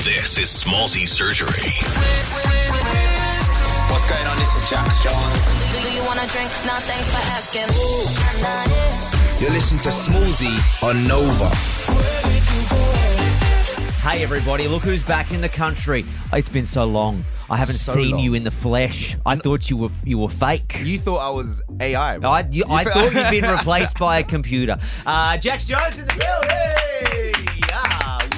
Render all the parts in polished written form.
This is Smallzy Surgery. What's going on? This is Jax Jones. Do you wanna drink? Nah, thanks for asking. You're listening to Smallzy on Nova. Hey everybody, look who's back in the country. It's been so long. I haven't seen you in the flesh. I thought you were fake. You thought I was AI. I thought you'd been replaced by a computer. Jax Jones in the building.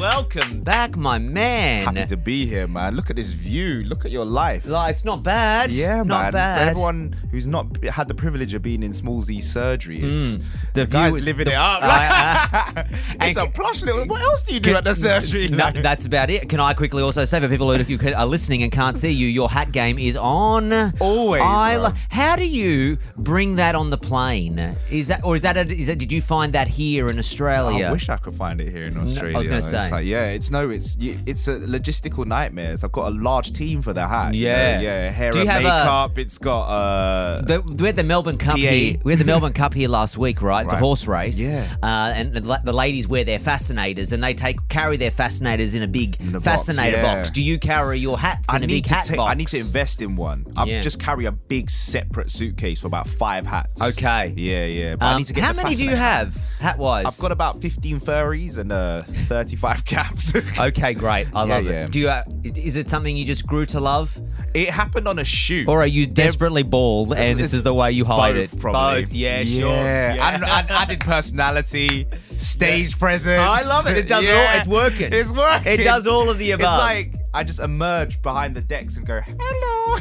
Welcome back, my man. Happy to be here, man. Look at this view. Look at your life. It's not bad. Yeah, not man. bad. For everyone who's not had the privilege of being in Smallzy surgery, it's the guy's view is living the- it up. It's a plush little. What else do you do at the surgery? No, that's about it. Can I quickly also say for people who are listening and can't see you, your hat game is on. Always. Bro. How do you bring that on the plane? Did you find that here in Australia? I wish I could find it here in Australia. I was going to say. It's a logistical nightmare. So I've got a large team for the hat. Yeah. Hair Do you and have makeup. It's got we had the Melbourne Cup here. We had the Melbourne Cup here last week, right? It's a horse race. Yeah. And the ladies wear their fascinators, and they carry their fascinators in a big fascinator box. Do you carry your hats in a big hat box? I need to invest in one. I just carry a big separate suitcase for about 5 hats. Okay. Yeah. But I need to get how the many do you fascinator have, hat-wise? I've got about 15 furries and 35 caps. Okay, great. I love Yeah. it. Do you? Is it something you just grew to love? It happened on a shoot. Or are you desperately bald and this is the way you hide both, it? Probably. Both, yeah, sure. Yeah. And added personality, stage presence. I love it. It does it all. It's working. It's working. It does all of the above. It's like I just emerge behind the decks and go, hello.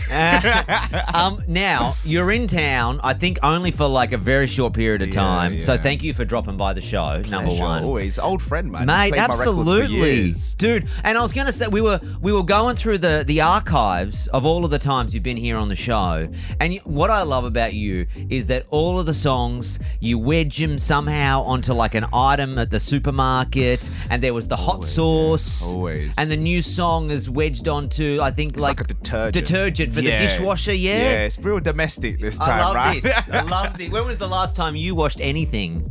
Now, you're in town, I think only for like a very short period of time. So thank you for dropping by the show, number one. Always. Old friend, man. Mate, Played my records for absolutely. years. Dude, and I was going to say, we were going through the archives of all of the times you've been here on the show. And what I love about you is that all of the songs, you wedge them somehow onto like an item at the supermarket. And there was the hot sauce. Yeah. Always. And the new song is wedged onto, I think, It's like a detergent. For the dishwasher, yeah? Yeah, it's real domestic this time, I love right? this. I love this. When was the last time you washed anything?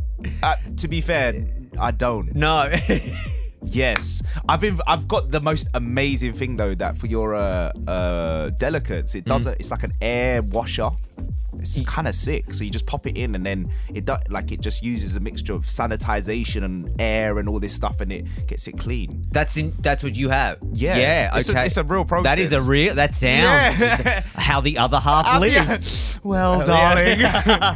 To be fair, I don't. No. Yes, I've got the most amazing thing though, that for your delicates, it does it's like an air washer. It's kind of sick. So you just pop it in, and then it just uses a mixture of sanitization and air and all this stuff, and it gets it clean. That's what you have. Yeah. Yeah. Okay. It's a real process. That sounds how the other half live. Yeah. Well, darling,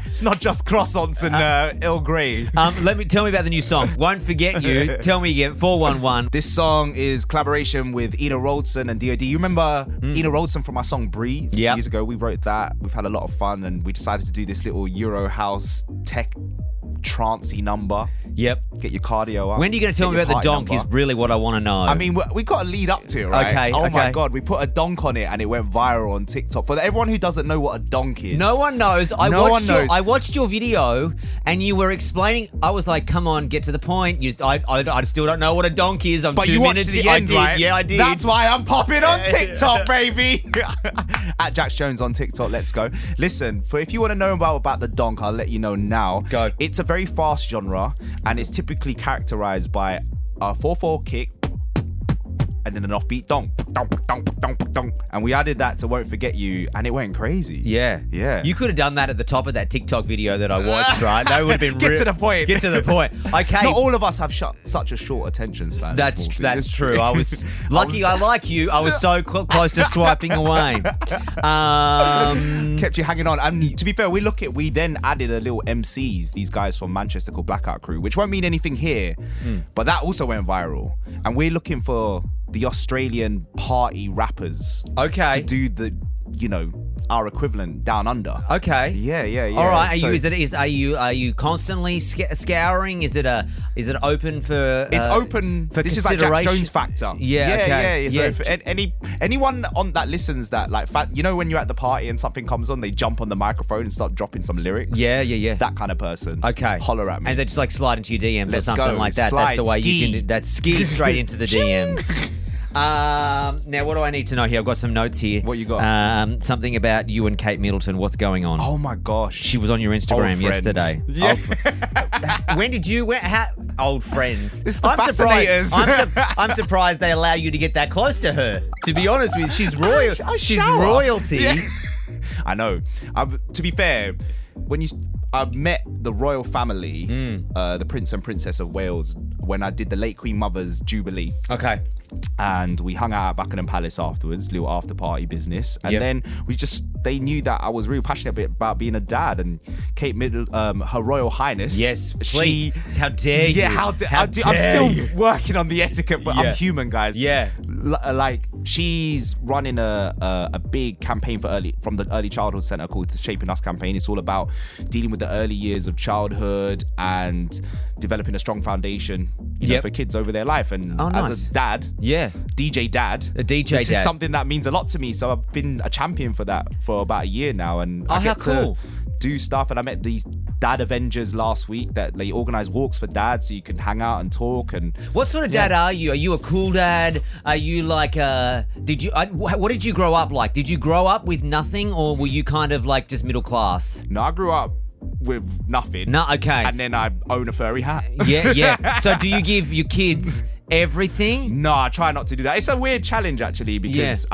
it's not just croissants and Earl Grey. Tell me about the new song. Won't Forget You. Tell me again. 411. This song is collaboration with Ina Roldson and DOD. You remember Ina Roldson from our song Breathe? Yeah. Years ago, we wrote that. We've had a lot of fun, and we decided to do this little Euro house tech trancey number. Yep. Get your cardio up. When are you going to tell me about the donk is really what I want to know. I mean, we got to lead up to it, right? Okay. Oh my God, we put a donk on it and it went viral on TikTok. For everyone who doesn't know what a donk is. No one knows. I watched your video and you were explaining. I was like, come on, get to the point. I still don't know what a donk is. But you watched the end, right? Yeah, I did. That's why I'm popping on TikTok, baby. At Jax Jones on TikTok, let's go. Listen, if you want to know about the donk, I'll let you know now. Go. It's a very fast genre, and it's typically characterized by a 4/4 kick and then an offbeat donk, donk, donk, donk, donk. And we added that to Won't Forget You, and it went crazy. Yeah. Yeah. You could have done that at the top of that TikTok video that I watched, right? That would have been Get to the point. Get to the point. Okay. Not all of us have such a short attention span. That's true. I was lucky. I like you. I was so close to swiping away. Kept you hanging on. And to be fair, we then added a little MCs, these guys from Manchester called Blackout Crew, which won't mean anything here, but that also went viral. And we're looking for the Australian party rappers to do our equivalent down under. Okay. Yeah. All right. Are you constantly scouring? Is it open for? It's open for this is like Jax Jones factor. Yeah. So for anyone on that listens that when you're at the party and something comes on, they jump on the microphone and start dropping some lyrics. Yeah. That kind of person. Okay. Holler at me. And they just like slide into your DMs Let's or something go. like that. Slide, That's the way ski. you can do that. Ski straight into the DMs. Now, what do I need to know here? I've got some notes here. What you got? Something about you and Kate Middleton. What's going on? Oh my gosh. She was on your Instagram yesterday. Yeah. When did you? Old friends. It's the fascinators. I'm surprised they allow you to get that close to her. To be honest with you, she's royal. She's royalty. Yeah. I know. To be fair, I've met the royal family, the Prince and Princess of Wales, when I did the late Queen Mother's Jubilee. Okay. And we hung out at Buckingham Palace afterwards, little after party business. And then they knew that I was really passionate about being a dad. And Kate Middleton, Her Royal Highness. Yes, please. How dare you? Yeah, I'm still working on the etiquette, but I'm human, guys. Yeah. Like, she's running a big campaign from the Early Childhood Centre called the Shaping Us campaign. It's all about dealing with the early years of childhood and developing a strong foundation, you know, for kids over their life. And as a dad, DJ dad, this is something that means a lot to me. So I've been a champion for that for about a year now, and I get to do stuff. And I met these dad Avengers last week that they organize walks for dads so you can hang out and talk. And what sort of dad are you? Are you a cool dad? Are you like what did you grow up like? Did you grow up with nothing, or were you kind of like just middle class? No, I grew up with nothing. No, okay. And then I own a furry hat. Yeah. So do you give your kids everything? No, I try not to do that. It's a weird challenge, actually, because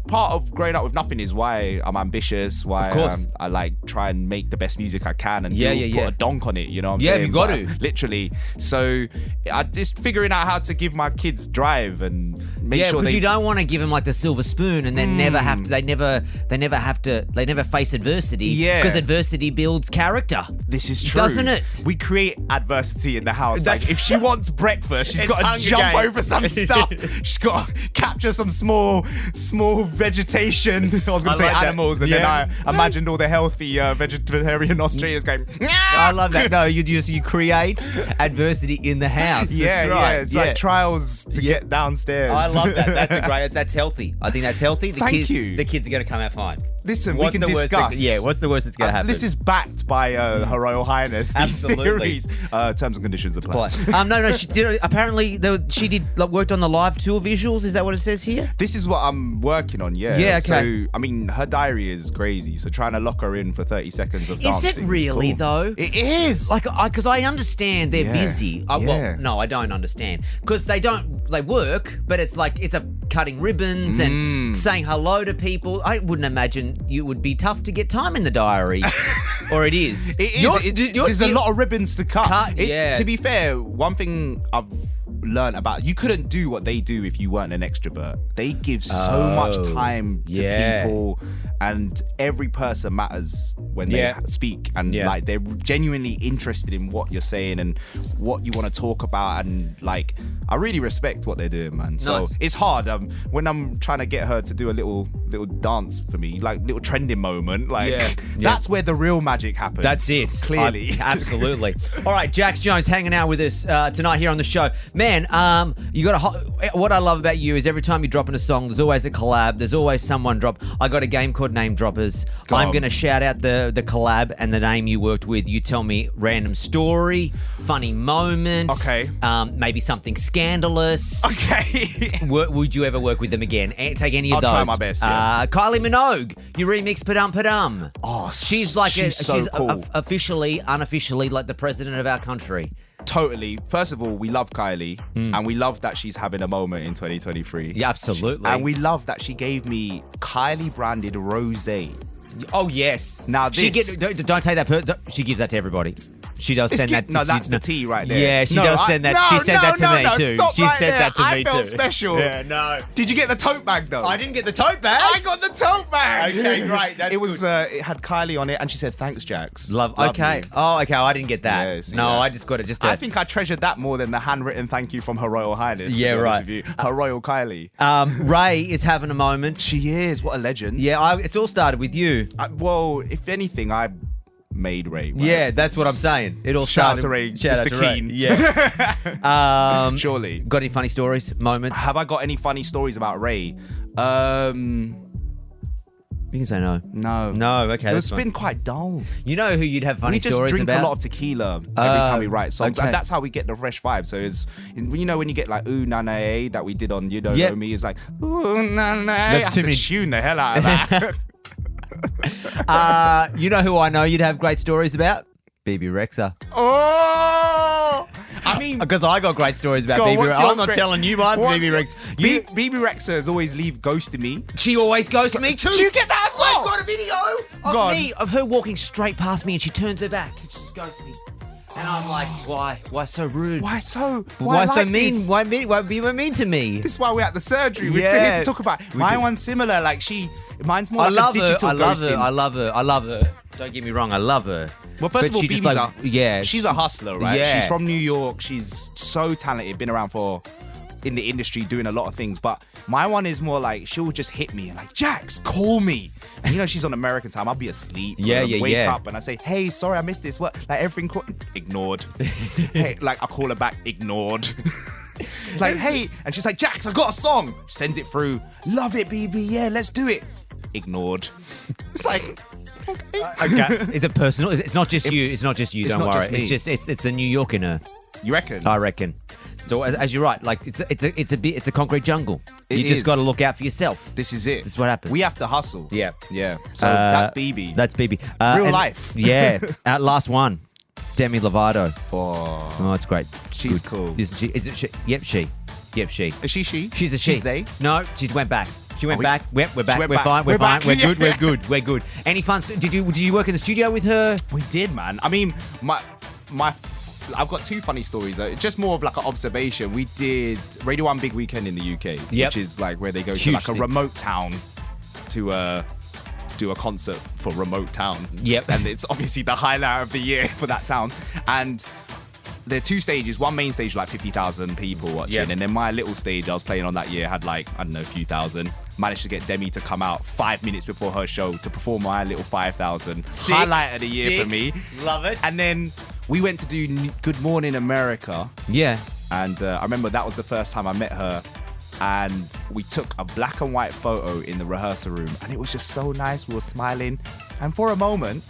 part of growing up with nothing is why I'm ambitious, why I like try and make the best music I can and put a donk on it, you know what I'm saying? Yeah, you got to. Literally. So I just figuring out how to give my kids drive and make sure because you don't want to give them like the silver spoon and then never face adversity. Yeah. Because adversity builds character. This is true. Doesn't it? We create adversity in the house. Like, if she wants breakfast, she's got to jump over some stuff. She's got to capture some small vegetation. I was going to say animals, and then I imagined all the healthy vegetarian Australians going. I love that. No, you create adversity in the house. Yeah, that's right. It's like trials to get downstairs. I love that. That's healthy. I think that's healthy. Thank you. The kids are going to come out fine. Listen, we can discuss. What's the worst that's going to happen? This is backed by Her Royal Highness. Absolutely. Terms and conditions apply. No. She did. Apparently, she worked on the live tour visuals. Is that what it says here? This is what I'm working on. Yeah. Yeah. Okay. So I mean, her diary is crazy. So trying to lock her in for 30 seconds of dancing. Is it really though? It is. Like, because I understand they're busy. Well, no, I don't understand because they work, but it's like it's a cutting ribbons and saying hello to people. I wouldn't imagine it would be tough to get time in the diary, or it is. It is. There's a lot of ribbons to cut. To be fair, one thing I've learned about, you couldn't do what they do if you weren't an extrovert. They give so much time to people, and every person matters when they speak, and like they're genuinely interested in what you're saying and what you want to talk about, and like I really respect what they're doing, man. So it's hard when I'm trying to get her to do a little dance for me, like little trending moment, like that's where the real magic happens. That's it, clearly. Absolutely. All right, Jax Jones hanging out with us tonight here on the show. Man, you got what I love about you is every time you drop in a song, there's always a collab. There's always someone drop. I got a game called Name Droppers. I'm going to shout out the collab and the name you worked with. You tell me random story, funny moment. Okay. Maybe something scandalous. Okay. Would you ever work with them again? Take any of those? I'll try my best. Yeah. Kylie Minogue, you remix Padum Padum. Oh, she's so cool. Officially, unofficially, like the president of our country. Totally. First of all, we love Kylie, and we love that she's having a moment in 2023. Yeah, absolutely. And we love that she gave me Kylie branded rosé. Oh yes. Now this. Don't take that. She gives that to everybody. She does send that. No, that's the tea right there. Yeah, she does send that. She sent that to me too. She sent that to me too. I felt special. Yeah, no. Did you get the tote bag though? I didn't get the tote bag. I got the tote bag. Okay, great. That's it was. It had Kylie on it, and she said, "Thanks, Jax." Love. Okay. You. Oh, okay. I didn't get that. Yes, no, I just got it. I think I treasured that more than the handwritten thank you from Her Royal Highness. Yeah, right. Her Royal Kylie. Ray is having a moment. She is. What a legend. Yeah, it's all started with you. Well, if anything, I made Ray. Right? Yeah, that's what I'm saying. It all started. Shout out to Ray. Shout out to Ray. Keen. Yeah. Surely. Got any funny stories, moments? Have I got any funny stories about Ray? You can say no. No. No, okay. It's been quite dull. You know who you'd have funny We just stories drink about? a lot of tequila every time we write songs, okay. and that's how we get the fresh vibe. So it's, you know, when you get like Ooh Na Na Eh that we did on You Don't Know Me, it's like Ooh Na Na. That's too many. Tune the hell out of that. You know who I know you'd have great stories about? Bebe Rexha. Oh, I mean, Because I got great stories about Bebe what's Rexha. your I'm not great- telling you mine, what's Bebe your- Rexha. Bebe Rexha has always ghosted me. She always goes to me too. Do you get that as well? I've got a video Go on. of her walking straight past me and she turns her back. She just goes to me. And I'm like, why? Why so rude? Why so? Why so like mean? this? Why be mean to me? This is why we're at the surgery. We're Yeah. here to talk about. We My do. one's similar. Like mine's more I like love a her. digital I love ghosting. her. I love her. I love her. Don't get me wrong. I love her. Well, first But of all, she just Bebe's she's a she- hustler, right? Yeah. She's from New York. She's so talented. Been around in the industry doing a lot of things. But my one is more like she'll just hit me and like, Jax, call me. And you know she's on American time. I'll be asleep. Yeah, I'll yeah, wake yeah. up and I say, hey, sorry, I missed this. What? Like everything ignored. Hey, like I call her back, ignored. Like, hey, and she's like, Jax, I got a song. She sends it through. Love it, BB. Yeah, let's do it. Ignored. It's like. Okay. Is it personal? It's not just you. It's not just you. It's Don't not worry. just me. It's the New York in her. You reckon? I reckon. So as you're right, like it's a concrete jungle. It You just is. got to look out for yourself. This is it. This is what happens. We have to hustle. Yeah. Yeah. So that's BB. That's BB. Real life. Yeah. Last one. Demi Lovato. Oh. Oh, it's great. She's Good. cool. Isn't she? Is it she? Yep, she. Yep, she. Is she? She's a she. She's they? No, she went back. She went we- back. Yep, we're back. went We're back. fine. We're We're fine. back. We're good. We're good. We're good. Any fun? Did you work in the studio with her? We did, man. I mean, I've got two funny stories. Just more of like an observation. We did Radio 1 Big Weekend in the UK, Yep. which is like where they go to Huge like a thing. remote town to do a concert for remote town. Yep. And it's obviously the highlight of the year for that town. And there are two stages. One main stage, like 50,000 people watching. Yep. And then my little stage I was playing on that year had like, I don't know, a few thousand. Managed to get Demi to come out 5 minutes before her show to perform my little 5,000. Sick, Highlight of the year sick. for me. Love it. And then we went to do Good Morning America. Yeah. And I remember that was the first time I met her. And we took a black and white photo in the rehearsal room. And it was just so nice. We were smiling. And for a moment,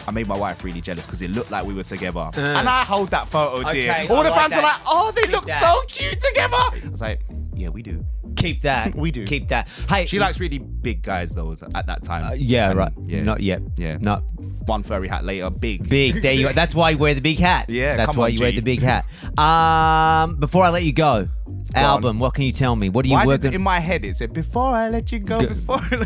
I made my wife really jealous because it looked like we were together. And I hold that photo, dear. Okay, All I the like fans that. were like, oh, they Keep look that. so cute together. I was like, yeah, we do. Keep that. We do. Keep that. Hey, She likes really big guys, though, at that time. yeah, And, right. Yeah. Not yet. Yeah. Not One furry hat later, big. big. There you go. That's why you wear the big hat. Yeah, That's come why on, you wear G. the big hat. Before I let you go, album. What can you tell me? What are you Why working? did in my head it said, before I let you go, before I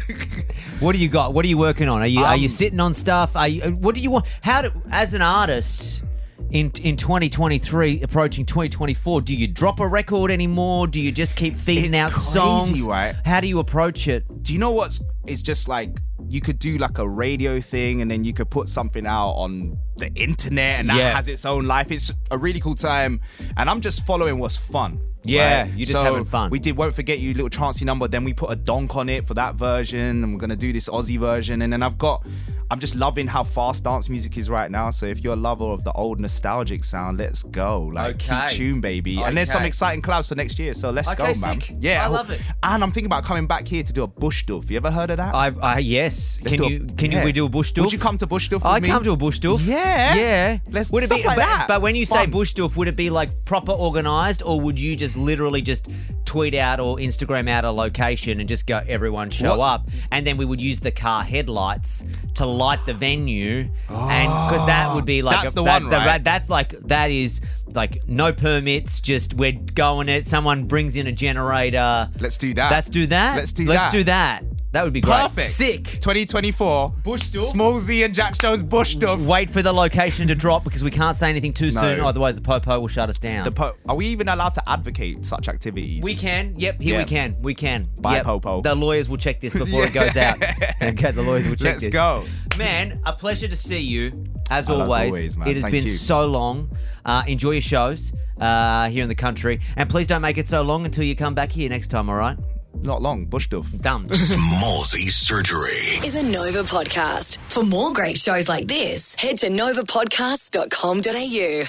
What do you got? What are you working on? Are you sitting on stuff? Are you? What do you want? As an artist in 2023, approaching 2024, do you drop a record anymore? Do you just keep feeding It's out crazy, songs? right? How do you approach it? Do you know what's? It's just like you could do like a radio thing, and then you could put something out on the internet, and that Yeah. has its own life. It's a really cool time, and I'm just following what's fun. Yeah, right? you're just having fun. We did Won't Forget You, little Chancey number. Then we put a donk on it for that version, and we're gonna do this Aussie version. And then I'm just loving how fast dance music is right now. So if you're a lover of the old nostalgic sound, let's go. Like Okay. keep tune, baby. And there's some Okay. exciting collabs for next year. So let's Okay, go, man. sick. Yeah, I love it. And I'm thinking about coming back here to do a bush doof. You ever heard of that? Yes. Let's Can we do a bush doof? Would you come to bush doof with I me? come to a bush doof. Yeah. Yeah. Let's would it stuff be like that. But when you say Fun. bush doof, would it be like proper organized, or would you just literally just tweet out or Instagram out a location and just go everyone show up, and then we would use the car headlights to light the venue, and because that would be like That's the one, right? that is like no permits, just we're going it. Someone brings in a generator. Let's do that. Let's do that. Let's do Let's that. do that. That would be great. Perfect. Sick. 2024. Bush doof. Smallzy and Jax Jones bush doof. Wait for the location to drop because we can't say anything too No. soon, otherwise the Popo will shut us down. Are we even allowed to advocate such activities? We can. Yep, here Yeah. we can. Bye, Yep. Popo. The lawyers will check this before it goes out. Okay, the lawyers will check Let's this. go. Man, a pleasure to see you, as Oh, as always. always, man. It has Thank been you. so long. Enjoy your shows here in the country. And please don't make it so long until you come back here next time, all right? Not long. Bush doof. Done. Smallzy Surgery. Is a Nova podcast. For more great shows like this, head to novapodcast.com.au.